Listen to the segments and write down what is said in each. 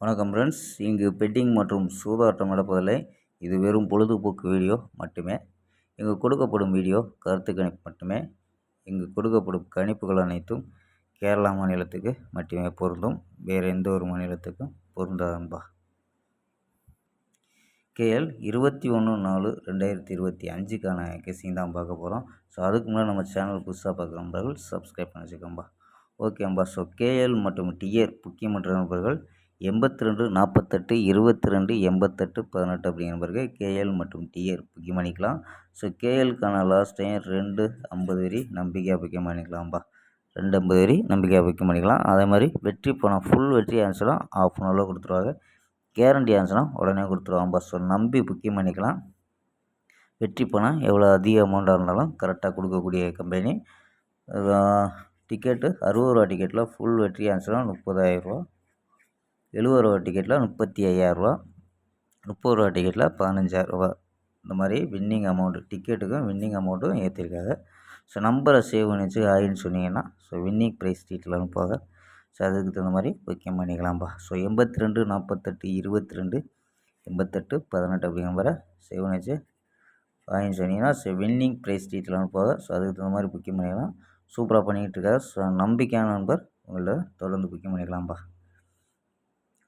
வணக்கம் ஃப்ரெண்ட்ஸ். இங்கு பெட்டிங் மற்றும் சூதாட்டம் நடப்பதில்லை. இது வெறும் பொழுதுபோக்கு வீடியோ மட்டுமே. இங்கு கொடுக்கப்படும் வீடியோ கருத்து கணிப்பு மட்டுமே. இங்கு கொடுக்கப்படும் கணிப்புகள் அனைத்தும் கேரளா மாநிலத்துக்கு மட்டுமே பொருந்தும். வேறு எந்த ஒரு மாநிலத்துக்கும் பொருந்தாதன்பா. கேஎல் 21/4/2025க்கான கெஸ்ஸிங் தான் பார்க்க போகிறோம். ஸோ அதுக்கு முன்னாடி நம்ம சேனல் புதுசாக பார்க்குற நண்பர்கள் சப்ஸ்கிரைப் பண்ணி வச்சுக்கோம்பா. ஓகேம்பா. ஸோ கேஎல் மற்றும் டிஆர் முக்கியமற்ற நண்பர்கள் 82 48 22 88 18 அப்படிங்கிற நம்பருக்கு கேஎல் மற்றும் டிஆர் புக்கிங் பண்ணிக்கலாம். ஸோ கேஎலுக்கான லாஸ்ட் டைம் 250 வரி நம்பிக்கையாக புக்கிங் பண்ணிக்கலாம்பா. 250 வரி நம்பிக்கையாக புக்கிங் பண்ணிக்கலாம். அதே மாதிரி வெற்றி பணம் ஃபுல் வெற்றி ஆன்சரும் ஆஃப் அன் ஹவரில் கொடுத்துருவாங்க. கேரண்டி ஆன்சரும் உடனே கொடுத்துருவாங்கப்பா. ஸோ நம்பி புக்கிங் பண்ணிக்கலாம். வெற்றி பணம் எவ்வளோ அதிக அமௌண்ட்டாக இருந்தாலும் கரெக்டாக கொடுக்கக்கூடிய கம்பெனி. டிக்கெட்டு 60 ரூபா டிக்கெட்டில் ஃபுல் வெற்றி ஆன்சரும் 30,000 ரூபா. 70 ரூபா டிக்கெட்டில் 35,000 ரூபா. 30 ரூபா டிக்கெட்டில் 15,000 ரூபா. இந்த மாதிரி வின்னிங் அமௌண்ட்டு டிக்கெட்டுக்கும் வின்னிங் அமௌண்ட்டும் ஏற்றிருக்காங்க. ஸோ நம்பரை சேவ் பண்ணி வச்சு ஆயின்னு சொன்னீங்கன்னா ஸோ வின்னிங் ப்ரைஸ் டீட்டில் அனுப்புவாங்க. ஸோ அதுக்கு தகுந்த மாதிரி புக்கிங் பண்ணிக்கலாம்ப்பா. ஸோ 82 48 22 88 18 அப்படிங்கிற நம்பரை சேவ் பண்ணி வச்சு ஆயின்னு சொன்னீங்கன்னா ஸோ வின்னிங் ப்ரைஸ் டீட்டில் அனுப்புவாங்க. ஸோ அதுக்கு தகுந்த மாதிரி புக்கிங் பண்ணிக்கலாம். சூப்பராக பண்ணிக்கிட்டு இருக்காரு. ஸோ நம்பிக்கையான நண்பர் உங்கள்ட்ட தொடர்ந்து புக்கிங் பண்ணிக்கலாம்ப்பா.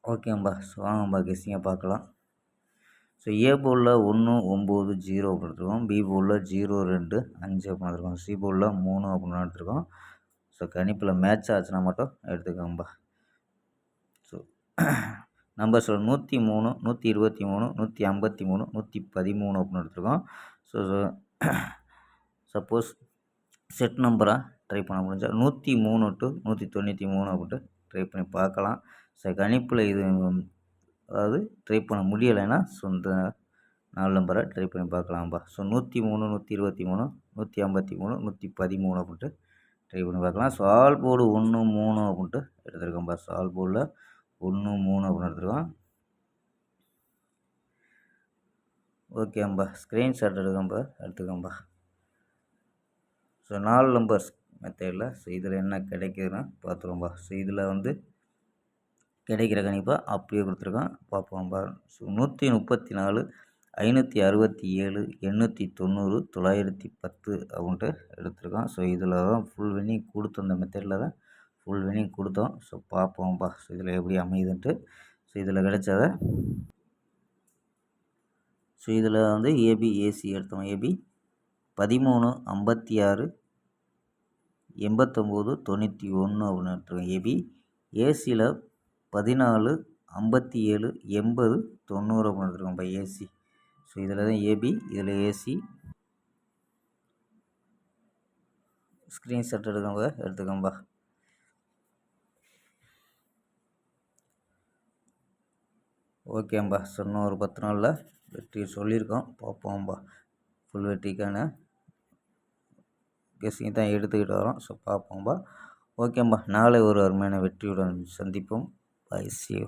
ஓகேம்பா. ஸோ வாங்கம்பா கெஸ்ஸிங்கை பார்க்கலாம். ஸோ ஏ போலில் 1 9 0 அப்படின்னு எடுத்துருக்கோம். பி போலில் 0 2 5 அப்படின்னு எடுத்துருக்கோம். சி போலில் 3 அப்படின்னு எடுத்துருக்கோம். ஸோ கணிப்பில் மேட்ச் ஆச்சுன்னா மட்டும் எடுத்துக்கோங்கப்பா. ஸோ நம்பர் சொல்ல 103 123 153 113 அப்படின்னு எடுத்துருக்கோம். ஸோ சப்போஸ் செட் நம்பராக ட்ரை பண்ண முடிஞ்சால் 103 to 193 அப்படின்ட்டு ட்ரை பண்ணி பார்க்கலாம். ஸோ கணிப்பில் இது அதாவது ட்ரை பண்ண முடியலைன்னா சொந்த 4 நம்பரை ட்ரை பண்ணி பார்க்கலாம்ப்பா. ஸோ 103 123 153 113 அப்படின்ட்டு ட்ரை பண்ணி பார்க்கலாம். ஸோ ஆல் போர்டு 1 3 அப்படின்ட்டு எடுத்துருக்கோம்ப்பா. ஸோ ஆல் போர்டில் 1 3 அப்படின்னு எடுத்துருக்கோம். ஓகேம்பா. ஸ்க்ரீன்ஷாட் எடுத்துக்கோம்பா. ஸோ 4 நம்பர்ஸ் மெத்தடில் ஸோ இதில் என்ன கிடைக்குதுன்னு பார்த்துருவோம்பா. ஸோ இதில் கிடைக்கிற கணிப்பாக அப்படியே கொடுத்துருக்கோம் பார்ப்போம்பா. ஸோ 134 567 890 910 அப்படின்ட்டு எடுத்துருக்கோம். ஸோ இதில் தான் ஃபுல் வின்னிங் கொடுத்தோம். இந்த மெத்தடில் தான் ஃபுல் வின்னிங் கொடுத்தோம். ஸோ பார்ப்போம்பா. ஸோ இதில் எப்படி அமையுதுன்ட்டு. ஸோ இதில் கிடைச்சதை ஸோ இதில் ஏபி ஏசி எடுத்தோம். ஏபி 13 56 89 91 அப்படின்னு எடுத்துருக்கோம். ஏபி ஏசியில் 14 57 80 90 அப்படின்னு எடுத்துருக்கோம் பை ஏசி. ஸோ இதில் தான் ஏபி, இதில் ஏசி. ஸ்க்ரீன்ஷாட் எடுத்துக்கோம்பா. ஓகேம்பா. ஸோ இன்னும் ஒரு 10 நாளில் வெற்றி சொல்லியிருக்கோம். பார்ப்போம்பா. ஃபுல் வெற்றிக்கான கெஸ்ஸிங் தான் எடுத்துக்கிட்டு வரோம். ஸோ பார்ப்போம்பா. ஓகேம்பா. நாளை ஒரு அருமையான வெற்றியுடன் சந்திப்போம். பை. See you.